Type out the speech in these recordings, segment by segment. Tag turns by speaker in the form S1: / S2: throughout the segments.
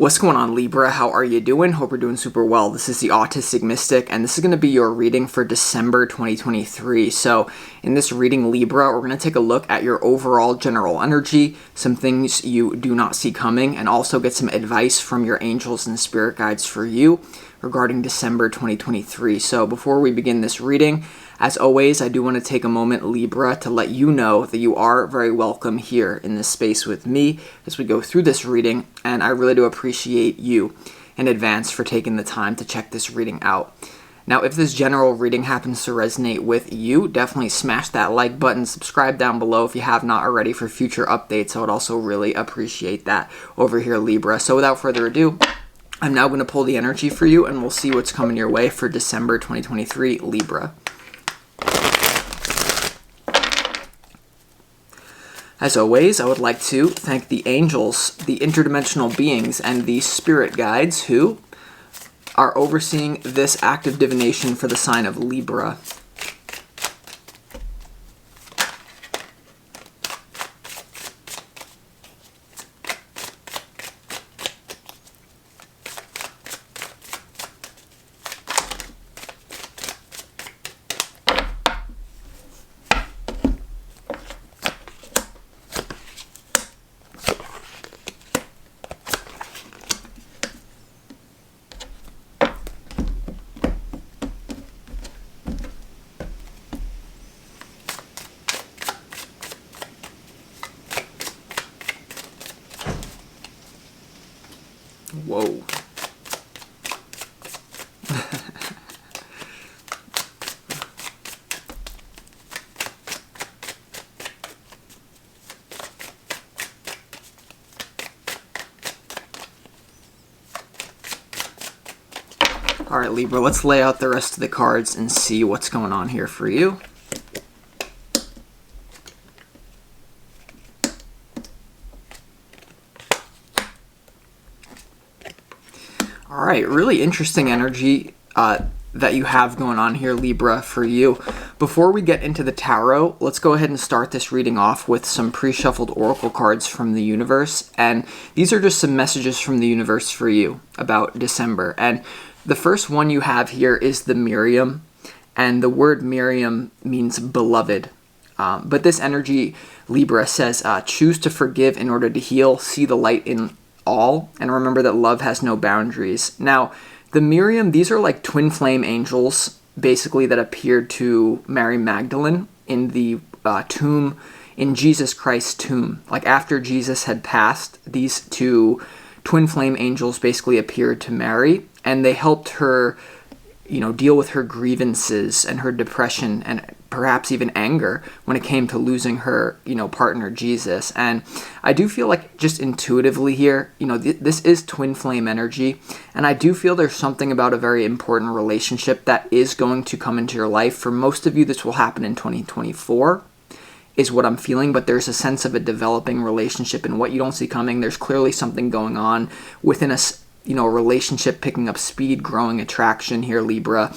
S1: What's going on, Libra? How are you doing? Hope you're doing super well. This is the Autistic Mystic, and this is going to be your reading for December 2023. So, in this reading, Libra, we're going to take a look at your overall general energy, some things you do not see coming, and also get some advice from your angels and spirit guides for you regarding December 2023. So, before we begin this reading, as always, I do want to take a moment, Libra, to let you know that you are very welcome here in this space with me as we go through this reading, and I really do appreciate you in advance for taking the time to check this reading out. Now, if this general reading happens to resonate with you, definitely smash that like button, subscribe down below if you have not already for future updates. I would also really appreciate that over here, Libra. So without further ado, I'm now going to pull the energy for you, and we'll see what's coming your way for December 2023, Libra. As always, I would like to thank the angels, the interdimensional beings, and the spirit guides who are overseeing this act of divination for the sign of Libra. Whoa. All right, Libra, let's lay out the rest of the cards and see what's going on here for you. All right, really interesting energy that you have going on here, Libra, for you. Before we get into the tarot, let's go ahead and start this reading off with some pre-shuffled oracle cards from the universe. And these are just some messages from the universe for you about December. And the first one you have here is the Miriam. And the word Miriam means beloved. But this energy, Libra, says, choose to forgive in order to heal, see the light in all, and remember that love has no boundaries. Now, the Miriam, these are like twin flame angels, basically, that appeared to Mary Magdalene in the tomb, in Jesus Christ's tomb. Like after Jesus had passed, these two twin flame angels basically appeared to Mary, and they helped her, deal with her grievances and her depression and perhaps even anger when it came to losing her, partner Jesus. And I do feel like just intuitively here, this is twin flame energy. And I do feel there's something about a very important relationship that is going to come into your life. For most of you, this will happen in 2024 is what I'm feeling, but there's a sense of a developing relationship, and what you don't see coming, there's clearly something going on within us, a relationship picking up speed, growing attraction here, Libra.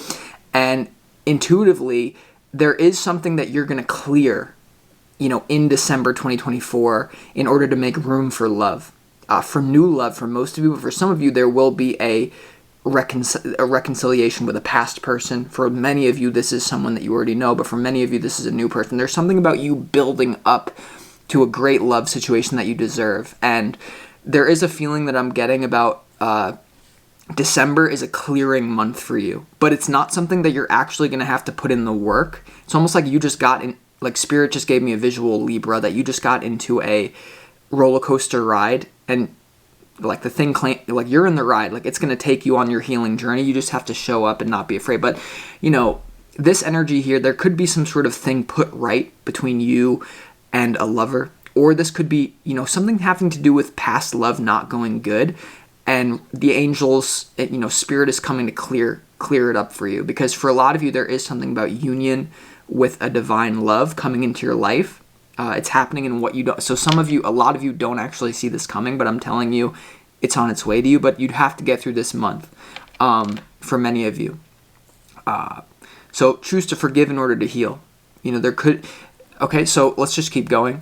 S1: And intuitively, there is something that you're going to clear, in December 2024 in order to make room for love, for new love for most of you. But for some of you, there will be a reconciliation with a past person. For many of you, this is someone that you already know, but for many of you, this is a new person. There's something about you building up to a great love situation that you deserve. And there is a feeling that I'm getting about December is a clearing month for you, but it's not something that you're actually going to have to put in the work. It's almost like you just got in, like Spirit just gave me a visual, Libra, that you just got into a roller coaster ride, and like the thing, like you're in the ride, like it's going to take you on your healing journey. You just have to show up and not be afraid. But, this energy here, there could be some sort of thing put right between you and a lover, or this could be, something having to do with past love not going good. And the angels, Spirit is coming to clear it up for you. Because for a lot of you, there is something about union with a divine love coming into your life. It's happening in what you don't. So a lot of you don't actually see this coming, but I'm telling you, it's on its way to you. But you'd have to get through this month for many of you. So choose to forgive in order to heal. Okay, so let's just keep going.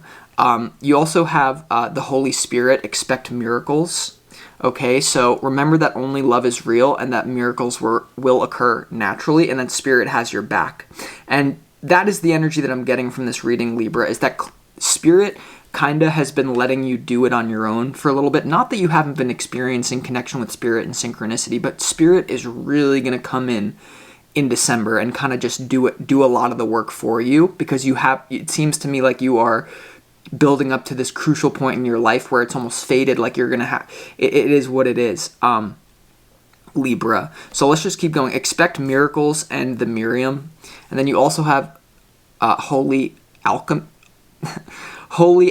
S1: You also have the Holy Spirit, expect miracles. Okay, so remember that only love is real and that miracles will occur naturally, and that spirit has your back. And that is the energy that I'm getting from this reading, Libra, is that spirit kind of has been letting you do it on your own for a little bit. Not that you haven't been experiencing connection with spirit and synchronicity, but spirit is really going to come in December and kind of just do a lot of the work for you, because it seems to me like you are building up to this crucial point in your life where it's almost fated, like you're gonna have it is what it is, Libra. So let's just keep going. Expect miracles and the Miriam, and then you also have holy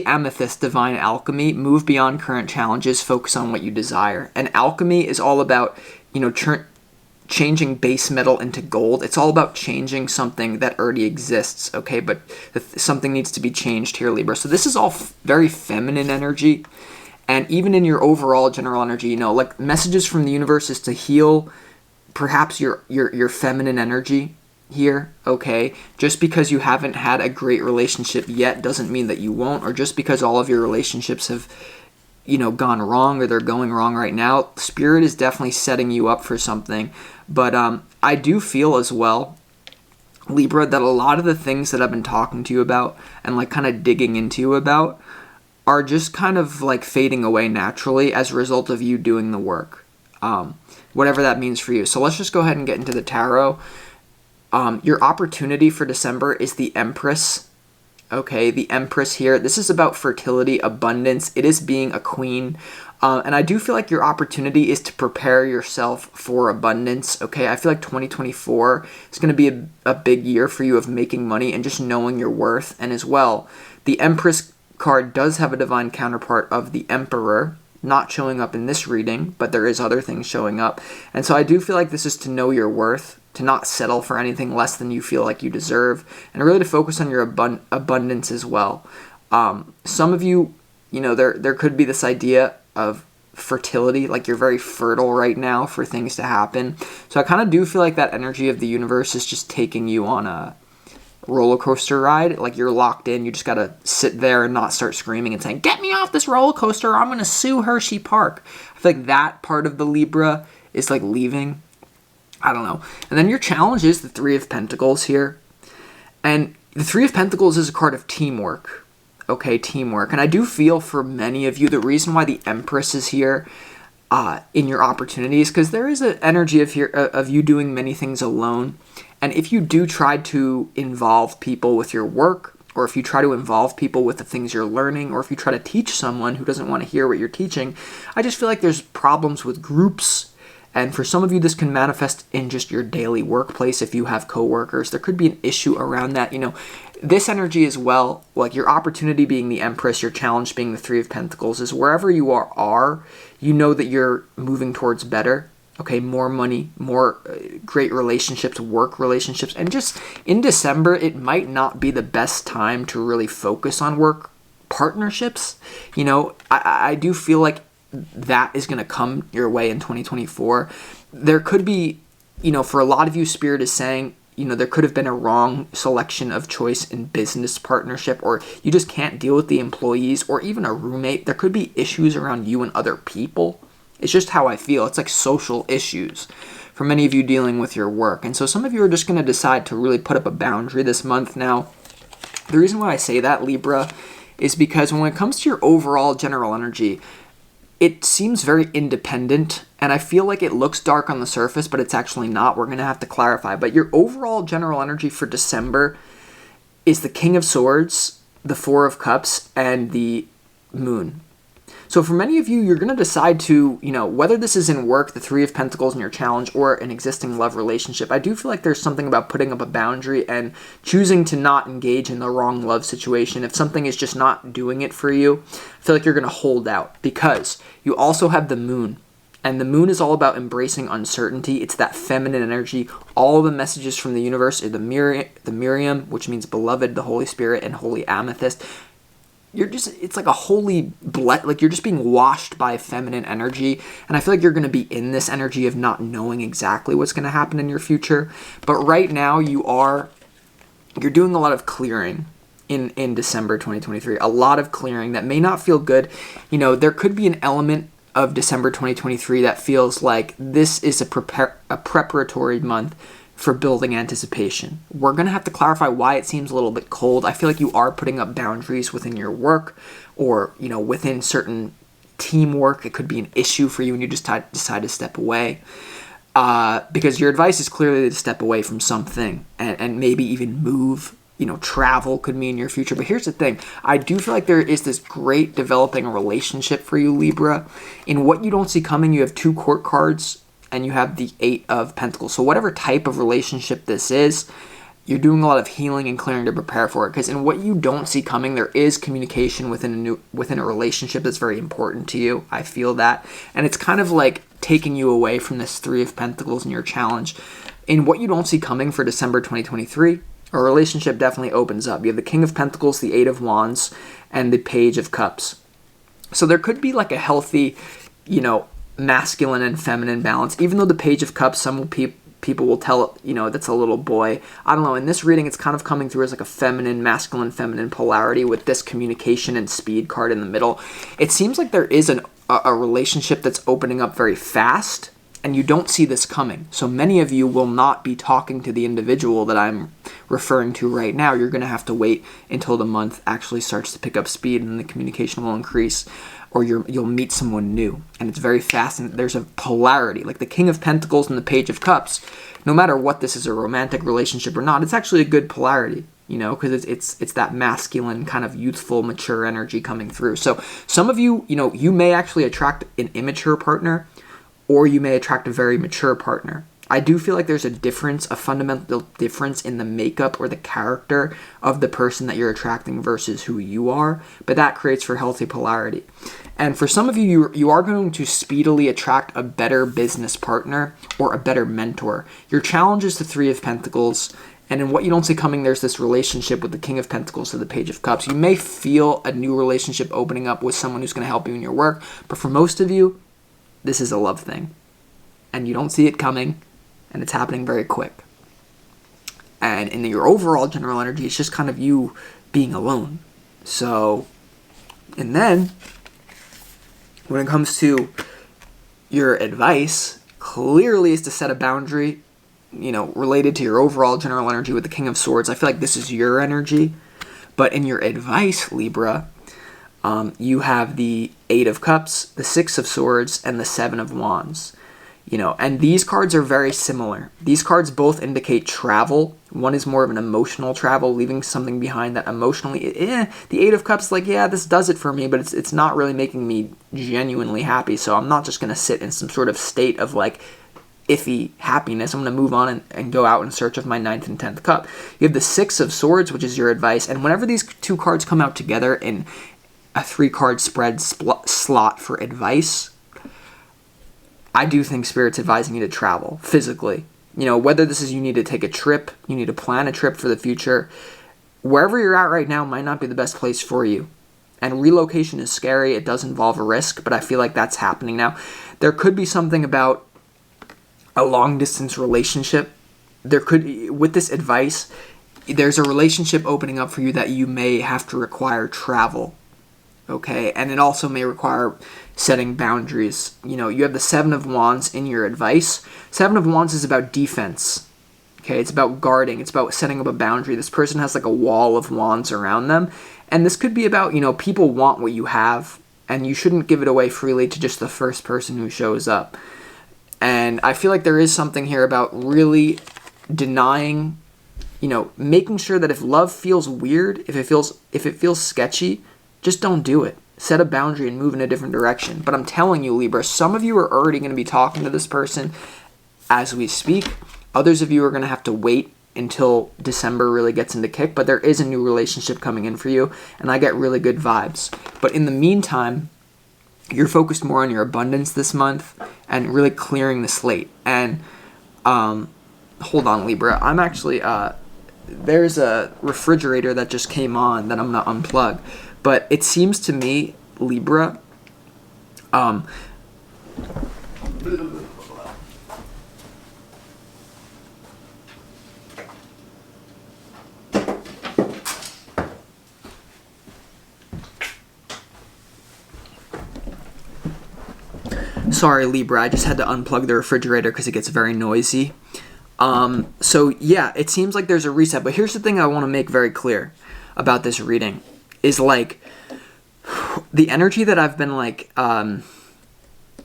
S1: amethyst, divine alchemy. Move beyond current challenges, focus on what you desire. And alchemy is all about changing base metal into gold. It's all about changing something that already exists, okay? But something needs to be changed here, Libra. So this is all very feminine energy. And even in your overall general energy, like messages from the universe is to heal perhaps your feminine energy here, okay? Just because you haven't had a great relationship yet doesn't mean that you won't, or just because all of your relationships have gone wrong or they're going wrong right now. Spirit is definitely setting you up for something. But I do feel as well, Libra, that a lot of the things that I've been talking to you about and like kind of digging into you about are just kind of like fading away naturally as a result of you doing the work, whatever that means for you. So let's just go ahead and get into the tarot. Your opportunity for December is the Empress. Okay, the Empress here. This is about fertility, abundance. It is being a queen. And I do feel like your opportunity is to prepare yourself for abundance. Okay, I feel like 2024 is going to be a big year for you of making money and just knowing your worth. And as well, the Empress card does have a divine counterpart of the Emperor, not showing up in this reading, but there is other things showing up. And so I do feel like this is to know your worth, to not settle for anything less than you feel like you deserve, and really to focus on your abundance as well. Some of you, there could be this idea of fertility, like you're very fertile right now for things to happen. So I kind of do feel like that energy of the universe is just taking you on a roller coaster ride. Like you're locked in, you just gotta sit there and not start screaming and saying, "Get me off this roller coaster, or I'm gonna sue Hershey Park." I feel like that part of the Libra is like leaving. I don't know. And then your challenge is the Three of Pentacles here. And the Three of Pentacles is a card of teamwork. Okay, teamwork. And I do feel for many of you, the reason why the Empress is here in your opportunities, because there is an energy of you doing many things alone. And if you do try to involve people with your work, or if you try to involve people with the things you're learning, or if you try to teach someone who doesn't want to hear what you're teaching, I just feel like there's problems with groups. And for some of you, this can manifest in just your daily workplace. If you have coworkers, there could be an issue around that. This energy as well, like your opportunity being the Empress, your challenge being the Three of Pentacles, is wherever you are, you know that you're moving towards better. Okay, more money, more great relationships, work relationships. And just in December, it might not be the best time to really focus on work partnerships. I do feel like that is going to come your way in 2024. There could be, for a lot of you, Spirit is saying, there could have been a wrong selection of choice in business partnership, or you just can't deal with the employees, or even a roommate. There could be issues around you and other people. It's just how I feel. It's like social issues for many of you dealing with your work. And so some of you are just going to decide to really put up a boundary this month. Now, the reason why I say that, Libra, is because when it comes to your overall general energy, it seems very independent, and I feel like it looks dark on the surface, but it's actually not. We're going to have to clarify. But your overall general energy for December is the King of Swords, the Four of Cups, and the Moon. So for many of you, you're going to decide to, whether this is in work, the Three of Pentacles in your challenge, or an existing love relationship, I do feel like there's something about putting up a boundary and choosing to not engage in the wrong love situation. If something is just not doing it for you, I feel like you're going to hold out, because you also have the Moon. And the Moon is all about embracing uncertainty. It's that feminine energy. All the messages from the universe are the Miriam, which means beloved, the Holy Spirit, and holy amethyst. It's like a holy like you're just being washed by feminine energy. And I feel like you're going to be in this energy of not knowing exactly what's going to happen in your future. But right now you're doing a lot of clearing in December 2023. A lot of clearing that may not feel good. There could be an element of December 2023 that feels like this is a preparatory month for building anticipation. We're going to have to clarify why it seems a little bit cold. I feel like you are putting up boundaries within your work or, within certain teamwork. It could be an issue for you and you just decide to step away. Because your advice is clearly to step away from something and maybe even move. Travel could mean your future. But here's the thing. I do feel like there is this great developing relationship for you, Libra. In what you don't see coming, you have 2 court cards and you have the 8 of Pentacles. So whatever type of relationship this is, you're doing a lot of healing and clearing to prepare for it. Because in what you don't see coming, there is communication within a relationship that's very important to you. I feel that. And it's kind of like taking you away from this 3 of Pentacles and your challenge. In what you don't see coming for December 2023, a relationship definitely opens up. You have the King of Pentacles, the 8 of Wands, and the Page of Cups. So there could be like a healthy, masculine and feminine balance. Even though the Page of Cups, some people will tell, that's a little boy. I don't know. In this reading, it's kind of coming through as like a masculine, feminine polarity with this communication and speed card in the middle. It seems like there is a relationship that's opening up very fast, and you don't see this coming. So many of you will not be talking to the individual that I'm referring to right now. You're going to have to wait until the month actually starts to pick up speed and the communication will increase, or you'll meet someone new. And it's very fast, and there's a polarity. Like the King of Pentacles and the Page of Cups, no matter what this is, a romantic relationship or not, it's actually a good polarity, because it's that masculine kind of youthful, mature energy coming through. So some of you, you may actually attract an immature partner, or you may attract a very mature partner. I do feel like there's a fundamental difference in the makeup or the character of the person that you're attracting versus who you are, but that creates for healthy polarity. And for some of you, you are going to speedily attract a better business partner or a better mentor. Your challenge is the 3 of Pentacles, and in what you don't see coming, there's this relationship with the King of Pentacles to the Page of Cups. You may feel a new relationship opening up with someone who's going to help you in your work, but for most of you, this is a love thing, and you don't see it coming, and it's happening very quick. And in your overall general energy, it's just kind of you being alone. So, and then, when it comes to your advice, clearly is to set a boundary, related to your overall general energy with the King of Swords. I feel like this is your energy, but in your advice, Libra, you have the 8 of Cups, the 6 of Swords, and the 7 of Wands. And these cards are very similar. These cards both indicate travel. One is more of an emotional travel, leaving something behind that emotionally, the 8 of Cups, like, yeah, this does it for me, but it's not really making me genuinely happy, so I'm not just going to sit in some sort of state of, like, iffy happiness. I'm going to move on and go out in search of my 9th and 10th cup. You have the 6 of Swords, which is your advice, and whenever these 2 cards come out together in a 3-card spread slot for advice, I do think Spirit's advising you to travel physically. Whether this is you need to take a trip, you need to plan a trip for the future, wherever you're at right now might not be the best place for you. And relocation is scary. It does involve a risk, but I feel like that's happening now. There could be something about a long-distance relationship. There could, with this advice, there's a relationship opening up for you that you may have to require travel. Okay, and it also may require setting boundaries. You have the 7 of Wands in your advice. 7 of Wands is about defense. Okay, it's about guarding. It's about setting up a boundary. This person has like a wall of wands around them. And this could be about, people want what you have, and you shouldn't give it away freely to just the first person who shows up. And I feel like there is something here about really denying, making sure that if love feels weird, if it feels sketchy, just don't do it. Set a boundary and move in a different direction. But I'm telling you, Libra, some of you are already going to be talking to this person as we speak. Others of you are going to have to wait until December really gets into kick. But there is a new relationship coming in for you, and I get really good vibes. But in the meantime, you're focused more on your abundance this month and really clearing the slate. And hold on, Libra. I'm actually... there's a refrigerator that just came on that I'm going to unplug. But it seems to me, Libra, Sorry, Libra, I just had to unplug the refrigerator because it gets very noisy. So yeah, it seems like there's a reset, but here's the thing I want to make very clear about this reading is like the energy that I've been like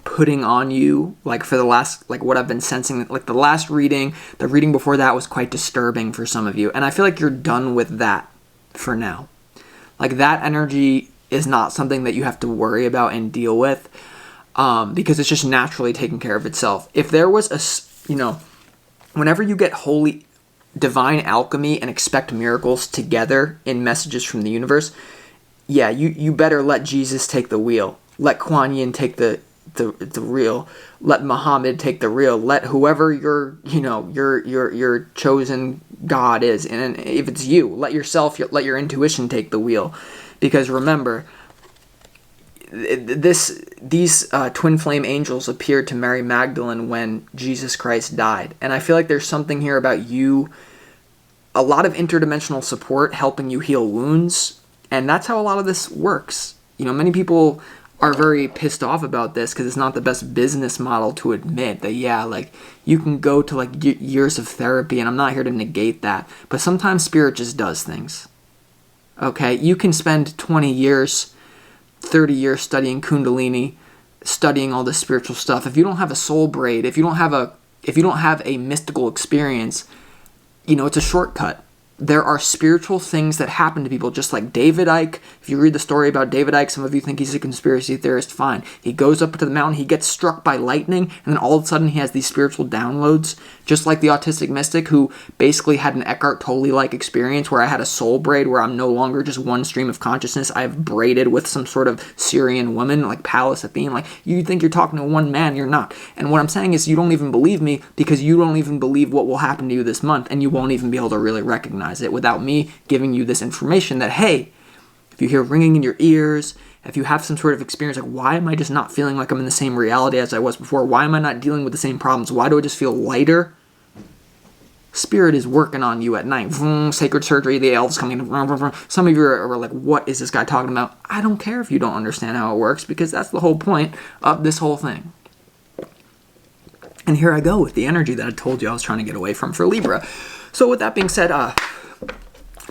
S1: putting on you, like for the last, like what I've been sensing, like the last reading, the reading before that was quite disturbing for some of you, and I feel like you're done with that for now. Like that energy is not something that you have to worry about and deal with, because it's just naturally taking care of itself. If there was whenever you get holy divine alchemy and expect miracles together in messages from the universe, yeah, you better let Jesus take the wheel. Let Kuan Yin take the real. Let Muhammad take the real. Let whoever your chosen God is, and if it's you, let your intuition take the wheel. Because remember, these twin flame angels appeared to Mary Magdalene when Jesus Christ died. And I feel like there's something here about you, a lot of interdimensional support helping you heal wounds. And that's how a lot of this works. Many people are very pissed off about this because it's not the best business model to admit that, yeah, like you can go to like years of therapy, and I'm not here to negate that. But sometimes spirit just does things. Okay? You can spend 20 years, 30 years studying Kundalini, studying all this spiritual stuff. If you don't have a soul braid, if you don't have a mystical experience, it's a shortcut. There are spiritual things that happen to people, just like David Icke. If you read the story about David Icke, some of you think he's a conspiracy theorist, fine. He goes up to the mountain, he gets struck by lightning, and then all of a sudden he has these spiritual downloads, just like the autistic mystic who basically had an Eckhart Tolle-like experience where I had a soul braid where I'm no longer just one stream of consciousness. I have braided with some sort of Syrian woman, like Pallas Athene. Like, you think you're talking to one man, you're not. And what I'm saying is you don't even believe me because you don't even believe what will happen to you this month, and you won't even be able to really recognize it without me giving you this information that, hey, if you hear ringing in your ears, if you have some sort of experience like, why am I just not feeling like I'm in the same reality as I was before? Why am I not dealing with the same problems? Why do I just feel lighter? Spirit is working on you at night. Sacred surgery, the elves coming in. Some of you are like, what is this guy talking about? I don't care if you don't understand how it works, because that's the whole point of this whole thing. And here I go with the energy that I told you I was trying to get away from for Libra. So with that being said,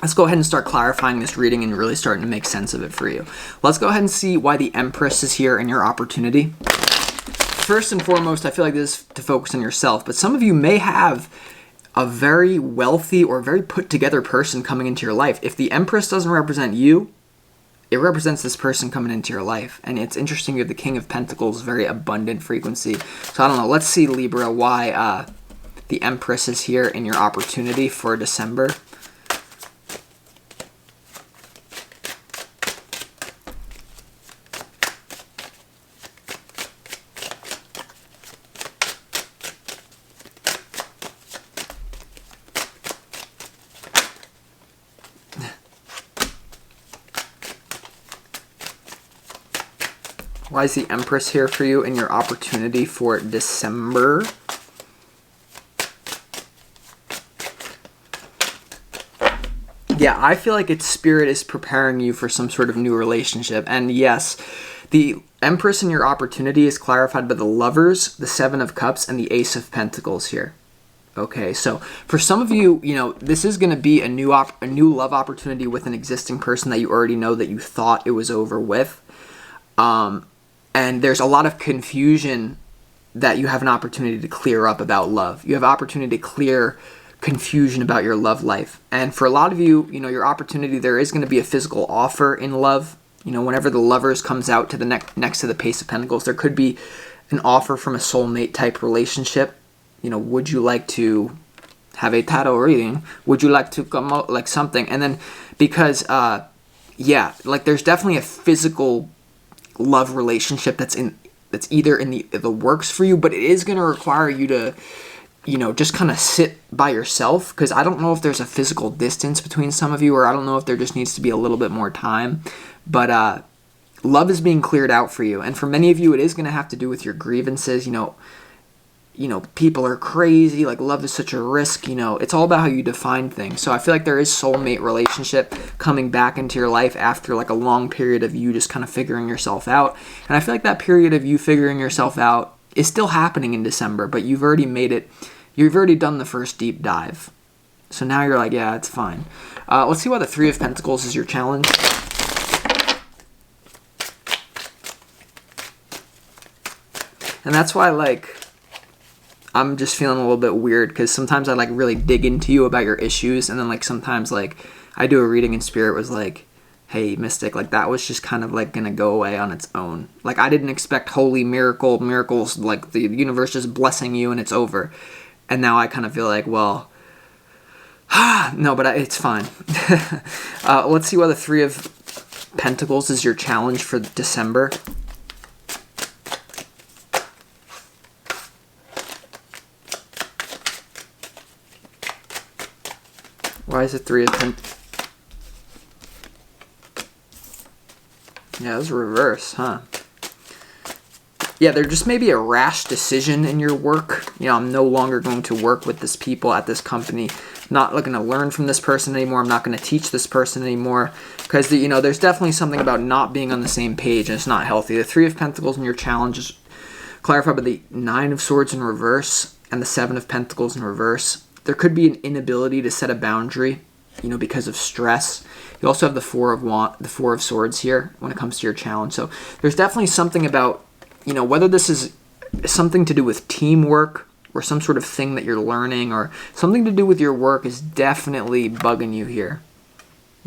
S1: let's go ahead and start clarifying this reading and really starting to make sense of it for you. Let's go ahead and see why the Empress is here in your opportunity. First and foremost, I feel like this is to focus on yourself, but some of you may have a very wealthy or very put together person coming into your life. If the Empress doesn't represent you, it represents this person coming into your life. And it's interesting, you have the King of Pentacles, very abundant frequency. So I don't know, let's see, Libra, why the Empress is here in your opportunity for December. Why is the Empress here for you in your opportunity for December? Yeah, I feel like its spirit is preparing you for some sort of new relationship. And yes, the Empress in your opportunity is clarified by the Lovers, the Seven of Cups, and the Ace of Pentacles here. Okay, so for some of you, this is going to be a new love opportunity with an existing person that you already know that you thought it was over with. And there's a lot of confusion that you have an opportunity to clear up about love. You have opportunity to clear confusion about your love life. And for a lot of you, your opportunity, there is going to be a physical offer in love. Whenever the Lovers comes out to the next to the Page of Pentacles, there could be an offer from a soulmate type relationship. Would you like to have a tarot reading? Would you like to come out like something? And then because, there's definitely a physical love relationship that's either in the works for you, but it is going to require you to just kind of sit by yourself, because I don't know if there's a physical distance between some of you, or I don't know if there just needs to be a little bit more time, but love is being cleared out for you. And for many of you, it is going to have to do with your grievances. People are crazy, like love is such a risk, it's all about how you define things. So I feel like there is soulmate relationship coming back into your life after a long period of you just kind of figuring yourself out. And I feel like that period of you figuring yourself out is still happening in December, but you've already made it. You've already done the first deep dive. So now you're like, yeah, it's fine. Let's see why the Three of Pentacles is your challenge. And that's why, like, I'm just feeling a little bit weird, because sometimes I, like, really dig into you about your issues, and then, like, sometimes, like, I do a reading and Spirit was like, hey, Mystic, like, that was just kind of, like, gonna go away on its own. Like, I didn't expect holy miracles, like, the universe just blessing you and it's over. And now I kind of feel like, well, no, but it's fine. Let's see why the Three of Pentacles is your challenge for December. Why is it Three of Pentacles? Yeah, it's reverse, huh? Yeah, there just may be a rash decision in your work. You know, I'm no longer going to work with this people at this company. I'm not looking to learn from this person anymore. I'm not going to teach this person anymore. Because, you know, there's definitely something about not being on the same page, and it's not healthy. The Three of Pentacles in your challenge is clarified by the Nine of Swords in reverse and the Seven of Pentacles in reverse. There could be an inability to set a boundary, you know, because of stress. You also have the Four of Swords here when it comes to your challenge. So there's definitely something about, you know, whether this is something to do with teamwork or some sort of thing that you're learning or something to do with your work is definitely bugging you here.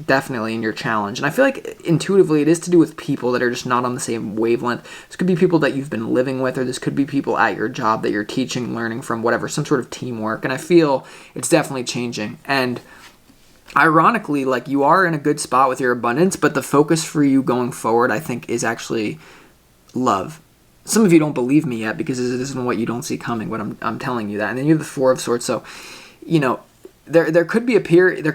S1: Definitely in your challenge. And I feel like intuitively it is to do with people that are just not on the same wavelength. This could be people that you've been living with, or this could be people at your job that you're teaching, learning from, whatever, some sort of teamwork. And I feel it's definitely changing. And ironically, like, you are in a good spot with your abundance, but the focus for you going forward, I think, is actually love. Some of you don't believe me yet because this isn't what you don't see coming, but I'm telling you that. And then you have the Four of Swords. So, you know, there could be a period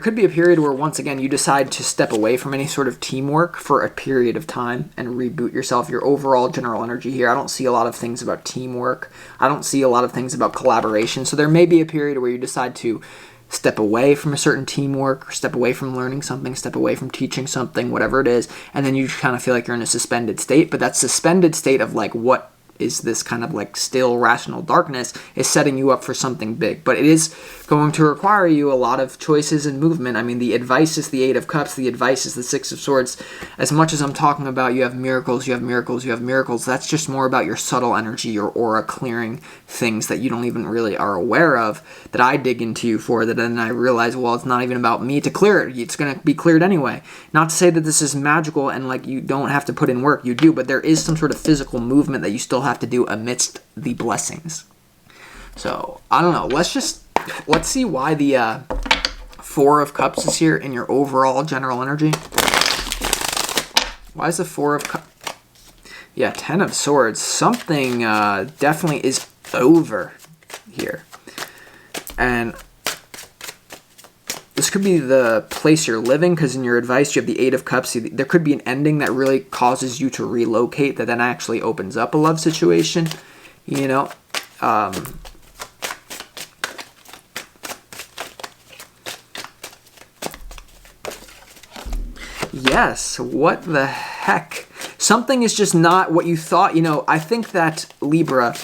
S1: where, once again, you decide to step away from any sort of teamwork for a period of time and reboot yourself. Your overall general energy here, I don't see a lot of things about teamwork. I don't see a lot of things about collaboration. So there may be a period where you decide to step away from a certain teamwork, or step away from learning something, step away from teaching something, whatever it is, and then you kind of feel like you're in a suspended state. But that suspended state of, like, what is this kind of, like, still rational darkness is setting you up for something big. But it is going to require you a lot of choices and movement. I mean, the advice is the Eight of Cups, the advice is the Six of Swords. As much as I'm talking about you have miracles, you have miracles, you have miracles, that's just more about your subtle energy, your aura clearing things that you don't even really are aware of, that I dig into you for, that then I realize, well, it's not even about me to clear it. It's going to be cleared anyway. Not to say that this is magical and, like, you don't have to put in work. You do, but there is some sort of physical movement that you still have to do amidst the blessings. So, I don't know. Let's see why the Four of Cups is here in your overall general energy. Why is the Four of Cups? Yeah, Ten of Swords. Something definitely is over here. And this could be the place you're living, because in your advice you have the Eight of Cups. There could be an ending that really causes you to relocate, that then actually opens up a love situation, you know. Yes, what the heck? Something is just not what you thought. You know, I think that, Libra,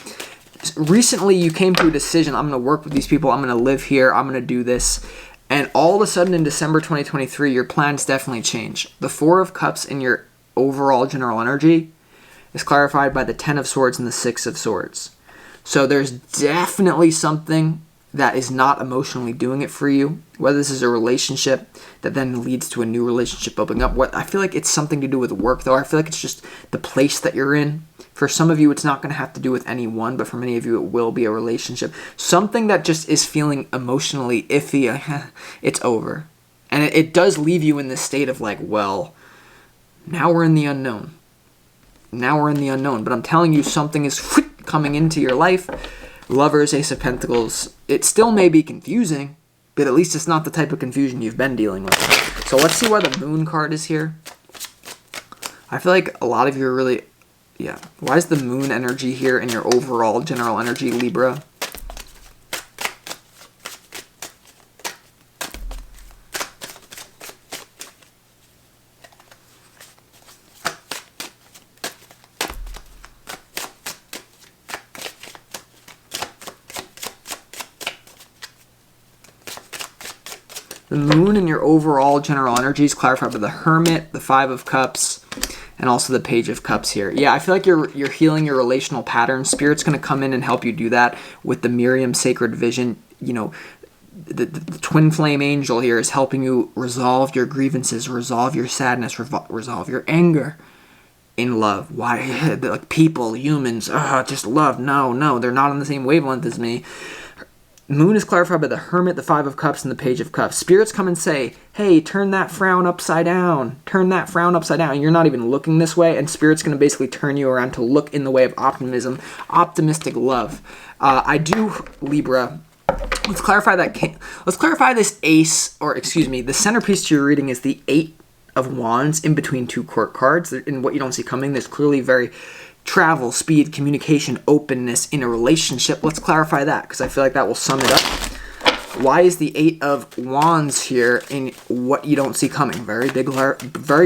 S1: recently you came to a decision. I'm going to work with these people. I'm going to live here. I'm going to do this. And all of a sudden in December 2023, your plans definitely change. The Four of Cups in your overall general energy is clarified by the Ten of Swords and the Six of Swords. So there's definitely something that is not emotionally doing it for you. Whether this is a relationship that then leads to a new relationship opening up. I feel like it's something to do with work, though. I feel like it's just the place that you're in. For some of you, it's not going to have to do with anyone, but for many of you, it will be a relationship. Something that just is feeling emotionally iffy, it's over. And it does leave you in this state of, like, well, now we're in the unknown. Now we're in the unknown. But I'm telling you, something is coming into your life. Lovers, Ace of Pentacles. It still may be confusing, but at least it's not the type of confusion you've been dealing with. So let's see why the Moon card is here. I feel like a lot of you are really... Yeah. Why is the Moon energy here in your overall general energy, Libra? The moon and your overall general energy is clarified by the Hermit, the Five of Cups, and also the Page of Cups here. Yeah, I feel like you're healing your relational patterns. Spirit's going to come in and help you do that with the Miriam Sacred Vision. You know, the twin flame angel here is helping you resolve your grievances, resolve your sadness, resolve your anger in love. Why? Like people, humans, just love. No, they're not on the same wavelength as me. Moon is clarified by the Hermit, the Five of Cups, and the Page of Cups. Spirits come and say, hey, turn that frown upside down. Turn that frown upside down. And you're not even looking this way, and Spirit's going to basically turn you around to look in the way of optimism, optimistic love. Libra, let's clarify this ace, the centerpiece to your reading is the Eight of Wands in between two court cards. In what you don't see coming, there's clearly very travel, speed, communication, openness in a relationship. Let's clarify that because I feel like that will sum it up. Why is the Eight of Wands here in what you don't see coming? Very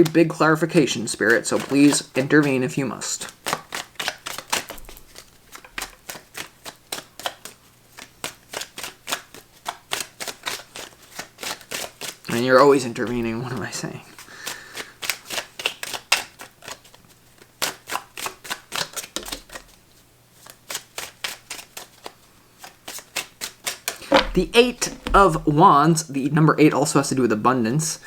S1: big clarification, Spirit, so please intervene if you must. And you're always intervening, what am I saying? The Eight of Wands, the number 8 also has to do with abundance,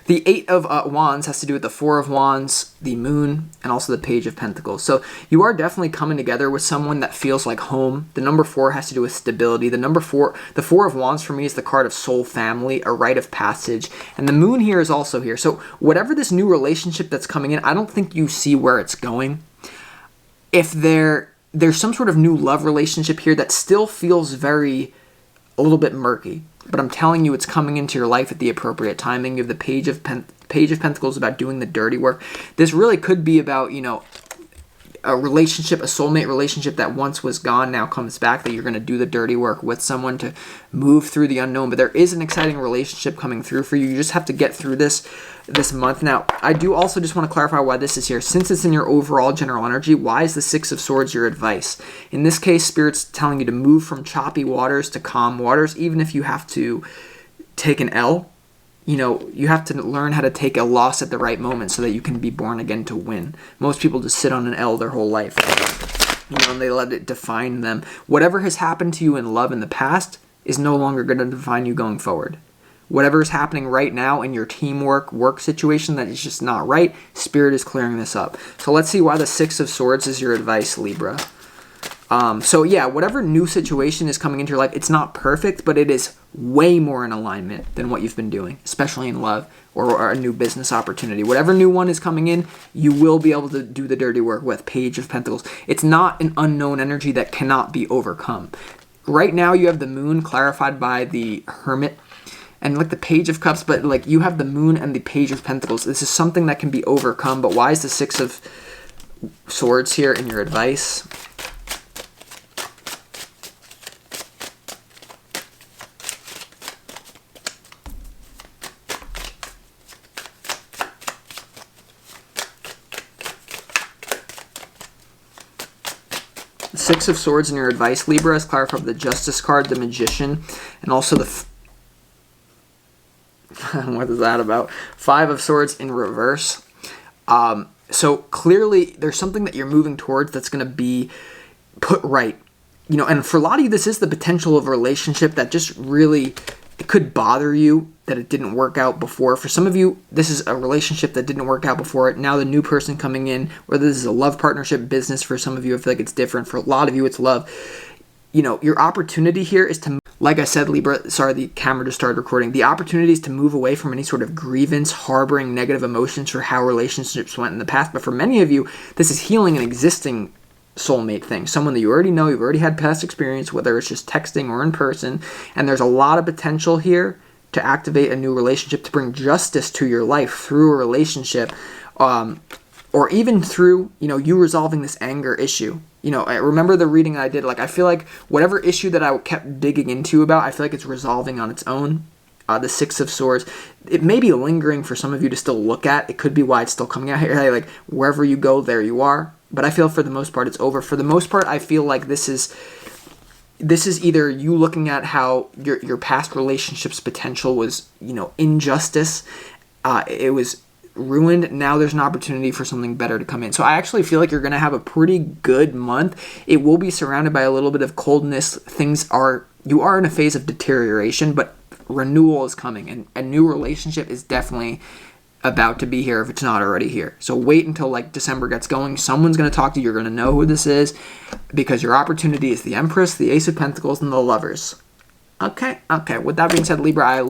S1: the Eight of Wands has to do with the Four of Wands, the Moon, and also the Page of Pentacles. So you are definitely coming together with someone that feels like home. The number 4 has to do with stability. The Four of Wands for me is the card of soul family, a rite of passage. And the Moon here is also here. So whatever this new relationship that's coming in, I don't think you see where it's going. If there's some sort of new love relationship here that still feels a little bit murky. But I'm telling you, it's coming into your life at the appropriate timing. You have the Page of Pentacles about doing the dirty work. This really could be about, a relationship, a soulmate relationship that once was gone now comes back, that you're going to do the dirty work with someone to move through the unknown. But there is an exciting relationship coming through for you. You just have to get through this month. Now, I do also just want to clarify why this is here. Since it's in your overall general energy, why is the Six of Swords your advice? In this case, Spirit's telling you to move from choppy waters to calm waters, even if you have to take an L. You have to learn how to take a loss at the right moment so that you can be born again to win. Most people just sit on an L their whole life, and they let it define them. Whatever has happened to you in love in the past is no longer going to define you going forward. Whatever is happening right now in your teamwork, work situation that is just not right, Spirit is clearing this up. So let's see why the Six of Swords is your advice, Libra. Whatever new situation is coming into your life, it's not perfect, but it is way more in alignment than what you've been doing, especially in love or a new business opportunity. Whatever new one is coming in, you will be able to do the dirty work with. Page of Pentacles. It's not an unknown energy that cannot be overcome. Right now, you have the Moon clarified by the Hermit and like the Page of Cups, but like you have the Moon and the Page of Pentacles. This is something that can be overcome, but why is the Six of Swords here in your advice? Six of Swords in your advice, Libra, is clarified the Justice card, the Magician, and also the what is that about? Five of Swords in reverse. So clearly there's something that you're moving towards that's going to be put right. And for a lot of you, this is the potential of a relationship that just really, it could bother you that it didn't work out before. For some of you, this is a relationship that didn't work out before. Now the new person coming in, whether this is a love partnership, business, for some of you, I feel like it's different. For a lot of you, it's love. Your opportunity here is to, like I said, Libra, sorry, the camera just started recording. The opportunity is to move away from any sort of grievance, harboring negative emotions for how relationships went in the past. But for many of you, this is healing an existing soulmate thing, someone that you already know, you've already had past experience, whether it's just texting or in person, and there's a lot of potential here to activate a new relationship, to bring justice to your life through a relationship, or even through, you resolving this anger issue. I remember the reading I did, I feel like whatever issue that I kept digging into about, I feel like it's resolving on its own. The Six of Swords, it may be lingering for some of you to still look at. It could be why it's still coming out here. Like, wherever you go, there you are. But I feel for the most part, it's over. For the most part, I feel like this is this is either you looking at how your past relationships potential was, injustice. It was ruined. Now there's an opportunity for something better to come in. So I actually feel like you're going to have a pretty good month. It will be surrounded by a little bit of coldness. You are in a phase of deterioration, but renewal is coming, and a new relationship is definitely about to be here if it's not already here. So wait until like December gets going. Someone's going to talk to you. You're going to know who this is, because your opportunity is the Empress, the Ace of Pentacles, and the Lovers. Okay. With that being said, Libra, I